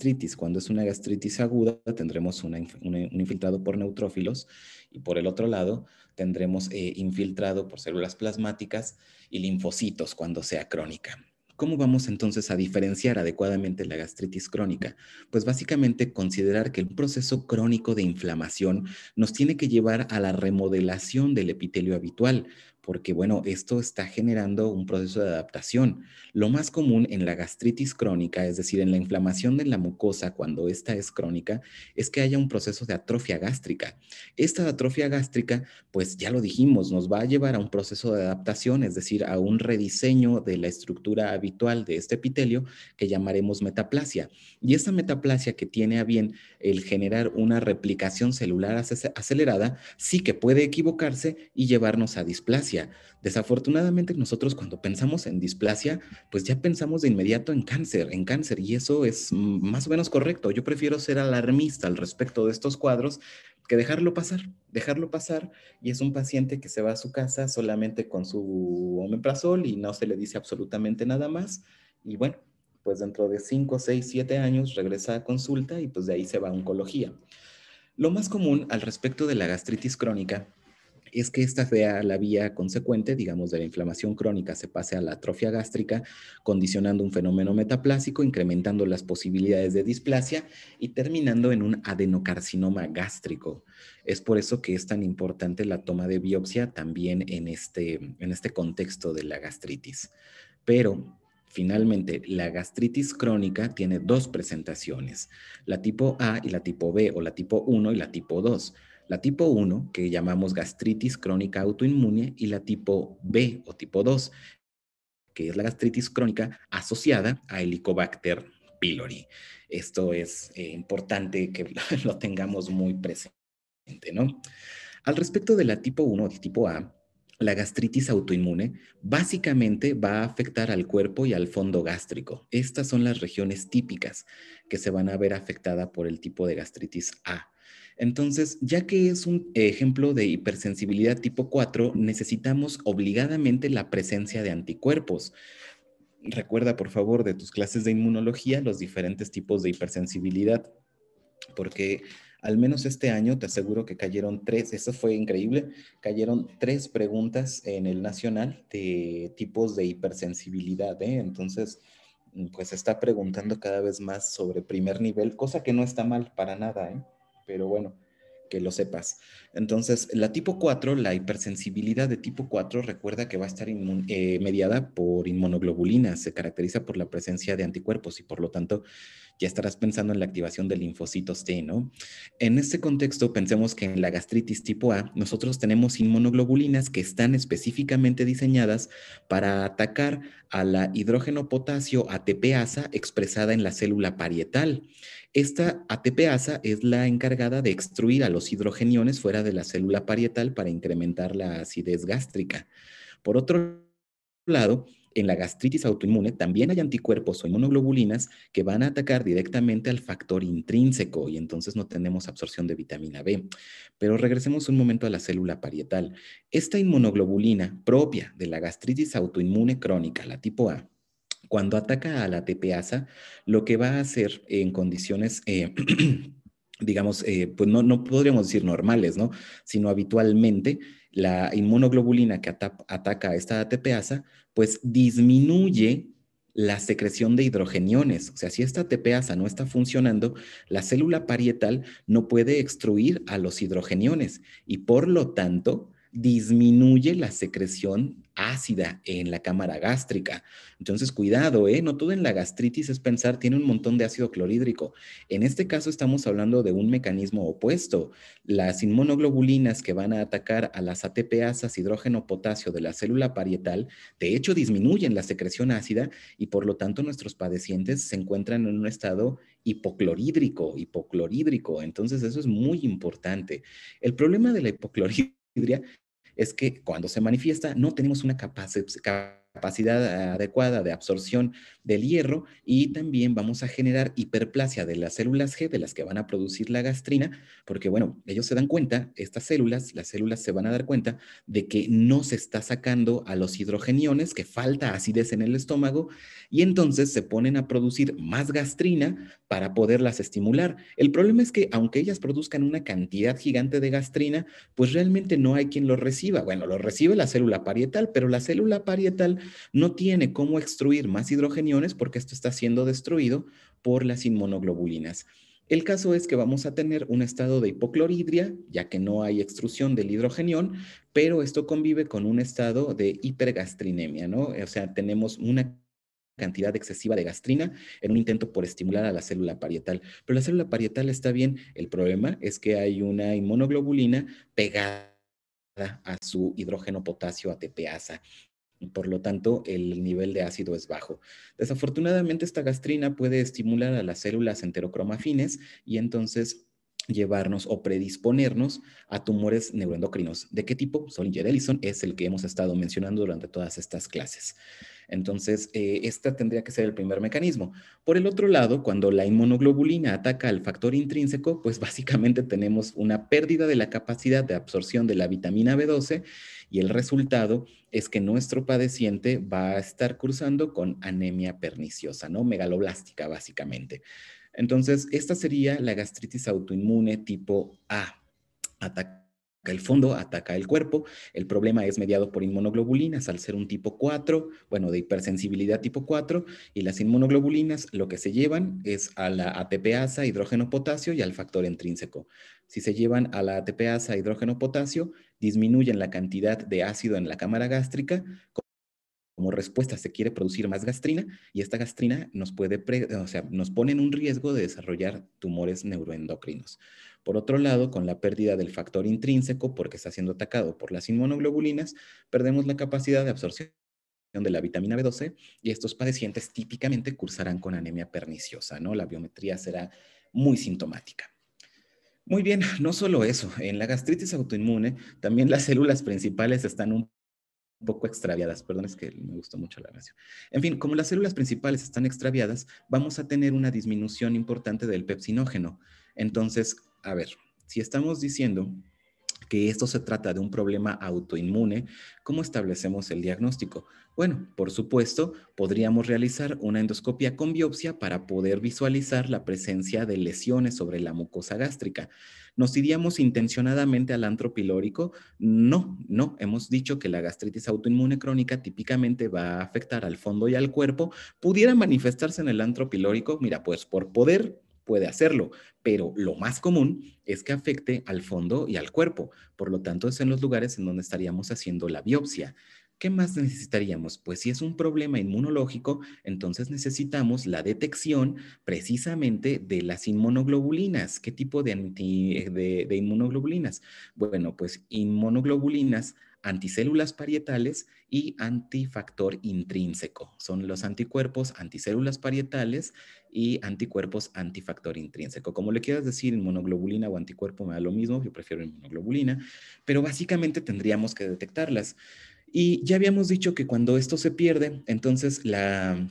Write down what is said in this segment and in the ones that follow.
gastritis. Cuando es una gastritis aguda, tendremos un infiltrado por neutrófilos y por el otro lado tendremos infiltrado por células plasmáticas y linfocitos cuando sea crónica. ¿Cómo vamos entonces a diferenciar adecuadamente la gastritis crónica? Pues básicamente considerar que el proceso crónico de inflamación nos tiene que llevar a la remodelación del epitelio habitual, porque bueno, esto está generando un proceso de adaptación. Lo más común en la gastritis crónica, es decir, en la inflamación de la mucosa cuando esta es crónica, es que haya un proceso de atrofia gástrica. Esta atrofia gástrica, pues ya lo dijimos, nos va a llevar a un proceso de adaptación, es decir, a un rediseño de la estructura habitual de este epitelio que llamaremos metaplasia. Y esta metaplasia que tiene a bien el generar una replicación celular acelerada, sí que puede equivocarse y llevarnos a displasia. Desafortunadamente nosotros cuando pensamos en displasia, pues ya pensamos de inmediato en cáncer, y eso es más o menos correcto. Yo prefiero ser alarmista al respecto de estos cuadros que dejarlo pasar, y es un paciente que se va a su casa solamente con su omeprazol y no se le dice absolutamente nada más, y bueno, pues dentro de 5, 6, 7 años regresa a consulta y pues de ahí se va a oncología. Lo más común al respecto de la gastritis crónica es que esta sea la vía consecuente, digamos, de la inflamación crónica se pase a la atrofia gástrica, condicionando un fenómeno metaplásico, incrementando las posibilidades de displasia y terminando en un adenocarcinoma gástrico. Es por eso que es tan importante la toma de biopsia también en este contexto de la gastritis. Pero finalmente, la gastritis crónica tiene dos presentaciones, la tipo A y la tipo B, o la tipo 1 y la tipo 2. La tipo 1, que llamamos gastritis crónica autoinmune, y la tipo B o tipo 2, que es la gastritis crónica asociada a Helicobacter pylori. Esto es importante que lo tengamos muy presente, ¿no? Al respecto de la tipo 1 o tipo A, la gastritis autoinmune básicamente va a afectar al cuerpo y al fondo gástrico. Estas son las regiones típicas que se van a ver afectadas por el tipo de gastritis A. Entonces, ya que es un ejemplo de hipersensibilidad tipo 4, necesitamos obligadamente la presencia de anticuerpos. Recuerda, por favor, de tus clases de inmunología los diferentes tipos de hipersensibilidad, porque al menos este año te aseguro que cayeron tres, eso fue increíble, cayeron tres preguntas en el nacional de tipos de hipersensibilidad, ¿eh? Entonces, pues se está preguntando cada vez más sobre primer nivel, cosa que no está mal para nada, ¿eh? Pero bueno, que lo sepas. Entonces, la tipo 4, la hipersensibilidad de tipo 4, recuerda que va a estar mediada por inmunoglobulinas, se caracteriza por la presencia de anticuerpos y por lo tanto ya estarás pensando en la activación de linfocitos T, ¿no? En este contexto, pensemos que en la gastritis tipo A, nosotros tenemos inmunoglobulinas que están específicamente diseñadas para atacar a la hidrógeno potasio ATPasa expresada en la célula parietal. Esta ATPasa es la encargada de extruir a los hidrogeniones fuera de la célula parietal para incrementar la acidez gástrica. Por otro lado, en la gastritis autoinmune también hay anticuerpos o inmunoglobulinas que van a atacar directamente al factor intrínseco y entonces no tenemos absorción de vitamina B. Pero regresemos un momento a la célula parietal. Esta inmunoglobulina propia de la gastritis autoinmune crónica, la tipo A, cuando ataca a la TPasa, lo que va a hacer en condiciones, digamos, pues no podríamos decir normales, ¿no? Sino habitualmente, la inmunoglobulina que ataca a esta ATPasa, pues disminuye la secreción de hidrogeniones. O sea, si esta ATPasa no está funcionando, la célula parietal no puede extruir a los hidrogeniones y por lo tanto disminuye la secreción ácida en la cámara gástrica. Entonces, cuidado, ¿eh? No todo en la gastritis es pensar, tiene un montón de ácido clorhídrico. En este caso estamos hablando de un mecanismo opuesto. Las inmunoglobulinas que van a atacar a las ATPasas hidrógeno potasio de la célula parietal, de hecho disminuyen la secreción ácida y por lo tanto nuestros padecientes se encuentran en un estado hipoclorhídrico. Entonces, eso es muy importante. El problema de la hipoclorhidria es que cuando se manifiesta no tenemos una capacidad capacidad adecuada de absorción del hierro y también vamos a generar hiperplasia de las células G, de las que van a producir la gastrina, porque bueno, ellos se dan cuenta, estas células, las células se van a dar cuenta de que no se está sacando a los hidrogeniones, que falta acidez en el estómago, y entonces se ponen a producir más gastrina para poderlas estimular. El problema es que aunque ellas produzcan una cantidad gigante de gastrina, pues realmente no hay quien lo reciba. Bueno, lo recibe la célula parietal, pero la célula parietal no tiene cómo extruir más hidrogeniones porque esto está siendo destruido por las inmunoglobulinas. El caso es que vamos a tener un estado de hipocloridria, ya que no hay extrusión del hidrogenión, pero esto convive con un estado de hipergastrinemia, ¿no? O sea, tenemos una cantidad excesiva de gastrina en un intento por estimular a la célula parietal. Pero la célula parietal está bien, el problema es que hay una inmunoglobulina pegada a su hidrógeno potasio ATPasa. Por lo tanto, el nivel de ácido es bajo. Desafortunadamente, esta gastrina puede estimular a las células enterocromafines y entonces llevarnos o predisponernos a tumores neuroendocrinos. ¿De qué tipo? Zollinger-Ellison es el que hemos estado mencionando durante todas estas clases. Entonces, este tendría que ser el primer mecanismo. Por el otro lado, cuando la inmunoglobulina ataca al factor intrínseco, pues básicamente tenemos una pérdida de la capacidad de absorción de la vitamina B12 y el resultado es que nuestro padeciente va a estar cursando con anemia perniciosa, ¿no? Megaloblástica, básicamente. Entonces, esta sería la gastritis autoinmune tipo A. Ataca el fondo, ataca el cuerpo. El problema es mediado por inmunoglobulinas al ser un tipo 4, bueno, de hipersensibilidad tipo 4, y las inmunoglobulinas lo que se llevan es a la ATPasa, hidrógeno potasio y al factor intrínseco. Si se llevan a la ATPasa, hidrógeno potasio, disminuyen la cantidad de ácido en la cámara gástrica. Como respuesta se quiere producir más gastrina y esta gastrina nos puede, o sea, nos pone en un riesgo de desarrollar tumores neuroendocrinos. Por otro lado, con la pérdida del factor intrínseco, porque está siendo atacado por las inmunoglobulinas, perdemos la capacidad de absorción de la vitamina B12 y estos pacientes típicamente cursarán con anemia perniciosa, ¿no? La biometría será muy sintomática. Muy bien, no solo eso, en la gastritis autoinmune también las células principales están un poco extraviadas, perdón, es que me gustó mucho la oración. En fin, como las células principales están extraviadas, vamos a tener una disminución importante del pepsinógeno. Entonces, a ver, si estamos diciendo que esto se trata de un problema autoinmune, ¿cómo establecemos el diagnóstico? Bueno, por supuesto, podríamos realizar una endoscopia con biopsia para poder visualizar la presencia de lesiones sobre la mucosa gástrica. ¿Nos iríamos intencionadamente al antro pilórico? No, no. Hemos dicho que la gastritis autoinmune crónica típicamente va a afectar al fondo y al cuerpo. ¿Pudiera manifestarse en el antro pilórico? Mira, pues por poder puede hacerlo, pero lo más común es que afecte al fondo y al cuerpo. Por lo tanto, es en los lugares en donde estaríamos haciendo la biopsia. ¿Qué más necesitaríamos? Pues si es un problema inmunológico, entonces necesitamos la detección precisamente de las inmunoglobulinas. ¿Qué tipo de inmunoglobulinas? Bueno, pues inmunoglobulinas anticélulas parietales y antifactor intrínseco. Son los anticuerpos anticélulas parietales y anticuerpos antifactor intrínseco. Como le quieras decir, inmunoglobulina o anticuerpo me da lo mismo, yo prefiero inmunoglobulina, pero básicamente tendríamos que detectarlas. Y ya habíamos dicho que cuando esto se pierde, entonces las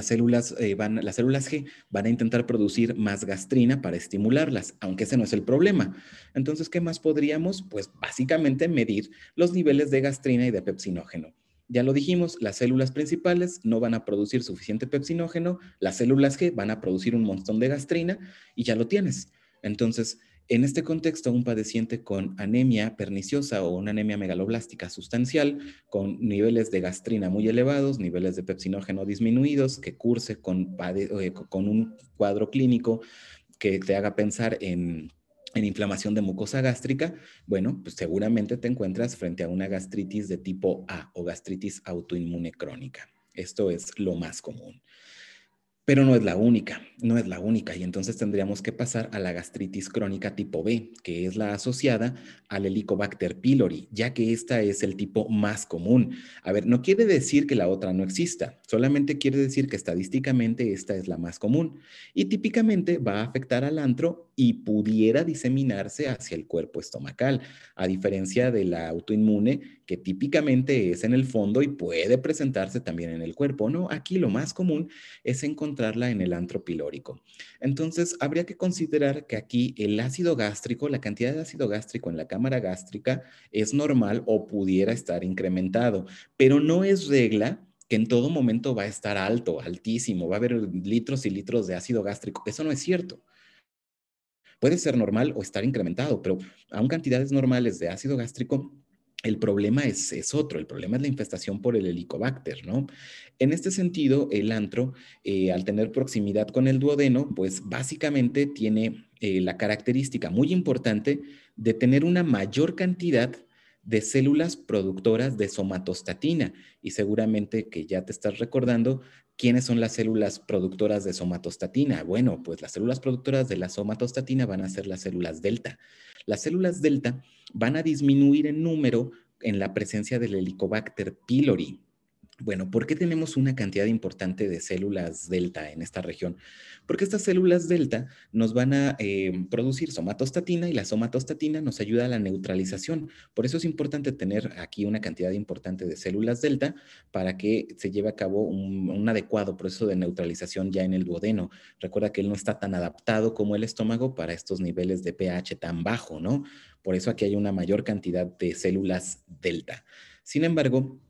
células G van a intentar producir más gastrina para estimularlas, aunque ese no es el problema. Entonces, ¿qué más podríamos? Pues básicamente medir los niveles de gastrina y de pepsinógeno. Ya lo dijimos, las células principales no van a producir suficiente pepsinógeno, las células G van a producir un montón de gastrina y ya lo tienes. Entonces, en este contexto, un padeciente con anemia perniciosa o una anemia megaloblástica sustancial, con niveles de gastrina muy elevados, niveles de pepsinógeno disminuidos, que curse con un cuadro clínico que te haga pensar en inflamación de mucosa gástrica, bueno, pues seguramente te encuentras frente a una gastritis de tipo A o gastritis autoinmune crónica. Esto es lo más común. Pero no es la única, no es la única. Y entonces tendríamos que pasar a la gastritis crónica tipo B, que es la asociada al Helicobacter pylori, ya que esta es el tipo más común. A ver, no quiere decir que la otra no exista, solamente quiere decir que estadísticamente esta es la más común. Y típicamente va a afectar al antro y pudiera diseminarse hacia el cuerpo estomacal, a diferencia de la autoinmune, que típicamente es en el fondo y puede presentarse también en el cuerpo. No, aquí lo más común es encontrarla en el antro pilórico. Entonces, habría que considerar que aquí el ácido gástrico, la cantidad de ácido gástrico en la cámara gástrica es normal o pudiera estar incrementado, pero no es regla que en todo momento va a estar alto, altísimo, va a haber litros y litros de ácido gástrico. Eso no es cierto. Puede ser normal o estar incrementado, pero aún cantidades normales de ácido gástrico, el problema es otro, el problema es la infestación por el helicobacter, ¿no? En este sentido, el antro, al tener proximidad con el duodeno, pues básicamente tiene la característica muy importante de tener una mayor cantidad de células productoras de somatostatina. Y seguramente que ya te estás recordando quiénes son las células productoras de somatostatina. Bueno, pues las células productoras de la somatostatina van a ser las células delta. Las células delta van a disminuir en número en la presencia del Helicobacter pylori. Bueno, ¿por qué tenemos una cantidad importante de células delta en esta región? Porque estas células delta nos van a producir somatostatina y la somatostatina nos ayuda a la neutralización. Por eso es importante tener aquí una cantidad importante de células delta para que se lleve a cabo un adecuado proceso de neutralización ya en el duodeno. Recuerda que él no está tan adaptado como el estómago para estos niveles de pH tan bajo, ¿no? Por eso aquí hay una mayor cantidad de células delta. Sin embargo,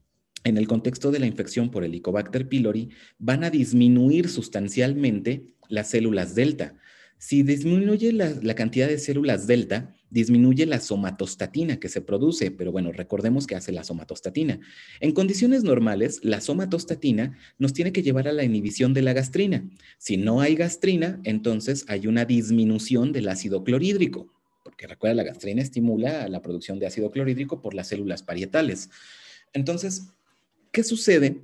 en el contexto de la infección por Helicobacter pylori, van a disminuir sustancialmente las células delta. Si disminuye la cantidad de células delta, disminuye la somatostatina que se produce, pero bueno, recordemos que hace la somatostatina. En condiciones normales, la somatostatina nos tiene que llevar a la inhibición de la gastrina. Si no hay gastrina, entonces hay una disminución del ácido clorhídrico, porque recuerda, la gastrina estimula la producción de ácido clorhídrico por las células parietales. Entonces, ¿qué sucede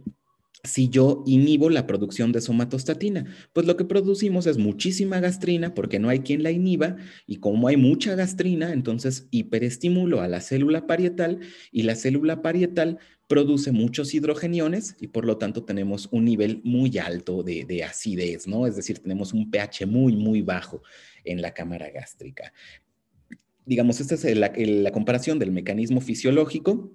si yo inhibo la producción de somatostatina? Pues lo que producimos es muchísima gastrina porque no hay quien la inhiba y como hay mucha gastrina, entonces hiperestimulo a la célula parietal y la célula parietal produce muchos hidrogeniones y por lo tanto tenemos un nivel muy alto de acidez, ¿no? Es decir, tenemos un pH muy, muy bajo en la cámara gástrica. Digamos, esta es la comparación del mecanismo fisiológico.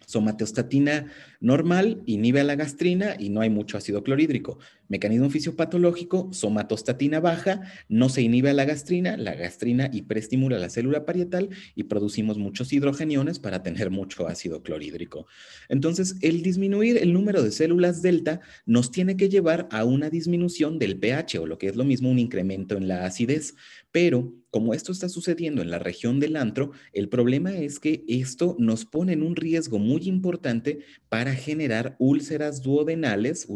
Somatostatina normal inhibe a la gastrina y no hay mucho ácido clorhídrico. Mecanismo fisiopatológico, somatostatina baja, no se inhibe a la gastrina hiperestimula la célula parietal y producimos muchos hidrogeniones para tener mucho ácido clorhídrico. Entonces, el disminuir el número de células delta nos tiene que llevar a una disminución del pH o lo que es lo mismo un incremento en la acidez. Pero como esto está sucediendo en la región del antro, el problema es que esto nos pone en un riesgo muy importante para generar úlceras duodenales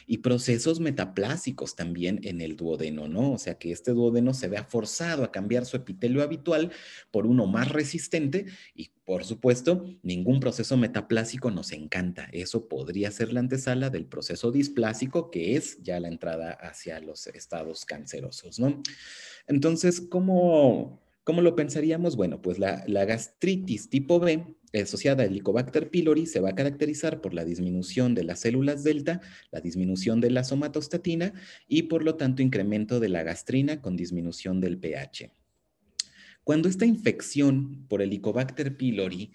y procesos metaplásicos también en el duodeno, ¿no? O sea, que este duodeno se vea forzado a cambiar su epitelio habitual por uno más resistente y, por supuesto, ningún proceso metaplásico nos encanta. Eso podría ser la antesala del proceso displásico, que es ya la entrada hacia los estados cancerosos, ¿no? Entonces, ¿cómo lo pensaríamos? Bueno, pues la gastritis tipo B asociada al Helicobacter pylori se va a caracterizar por la disminución de las células delta, la disminución de la somatostatina y por lo tanto incremento de la gastrina con disminución del pH. Cuando esta infección por Helicobacter pylori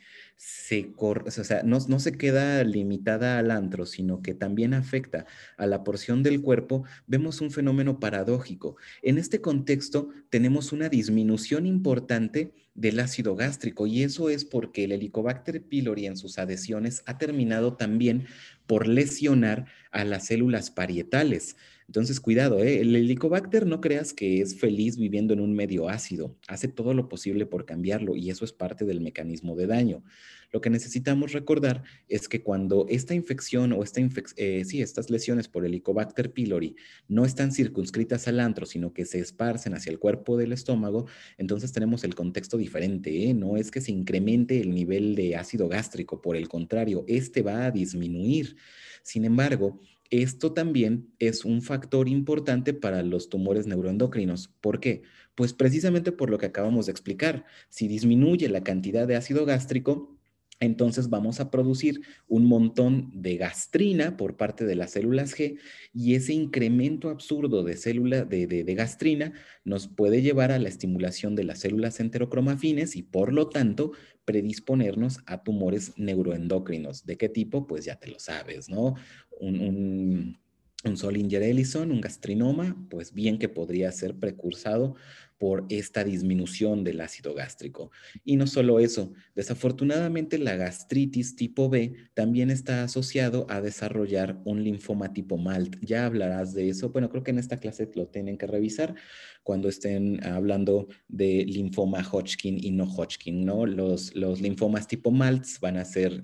o sea, no se queda limitada al antro, sino que también afecta a la porción del cuerpo, vemos un fenómeno paradójico. En este contexto tenemos una disminución importante del ácido gástrico y eso es porque el Helicobacter pylori en sus adhesiones ha terminado también por lesionar a las células parietales. Entonces, cuidado, ¿eh? El Helicobacter no creas que es feliz viviendo en un medio ácido. Hace todo lo posible por cambiarlo y eso es parte del mecanismo de daño. Lo que necesitamos recordar es que cuando esta infección o estas lesiones por Helicobacter pylori no están circunscritas al antro, sino que se esparcen hacia el cuerpo del estómago, entonces tenemos el contexto diferente, ¿eh? No es que se incremente el nivel de ácido gástrico, por el contrario, este va a disminuir. Sin embargo, esto también es un factor importante para los tumores neuroendocrinos. ¿Por qué? Pues precisamente por lo que acabamos de explicar. Si disminuye la cantidad de ácido gástrico, entonces vamos a producir un montón de gastrina por parte de las células G, y ese incremento absurdo de de gastrina nos puede llevar a la estimulación de las células enterocromafines y por lo tanto predisponernos a tumores neuroendocrinos. ¿De qué tipo? Pues ya te lo sabes, ¿no? Un, un, un Zollinger-Ellison, un gastrinoma, pues bien que podría ser precursado por esta disminución del ácido gástrico. Y no solo eso, desafortunadamente la gastritis tipo B también está asociado a desarrollar un linfoma tipo MALT. Ya hablarás de eso. Bueno, creo que en esta clase lo tienen que revisar cuando estén hablando de linfoma Hodgkin y no Hodgkin, ¿no? Los linfomas tipo MALTs van a ser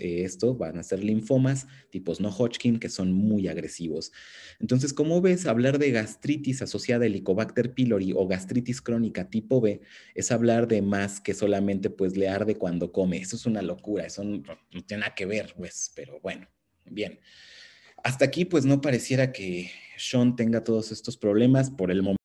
van a ser linfomas tipos no Hodgkin que son muy agresivos. Entonces, como ves, hablar de gastritis asociada a Helicobacter pylori o gastritis crónica tipo B es hablar de más que solamente pues le arde cuando come. Eso es una locura, eso no tiene nada que ver, pues, pero bueno, bien. Hasta aquí pues no pareciera que Sean tenga todos estos problemas por el momento.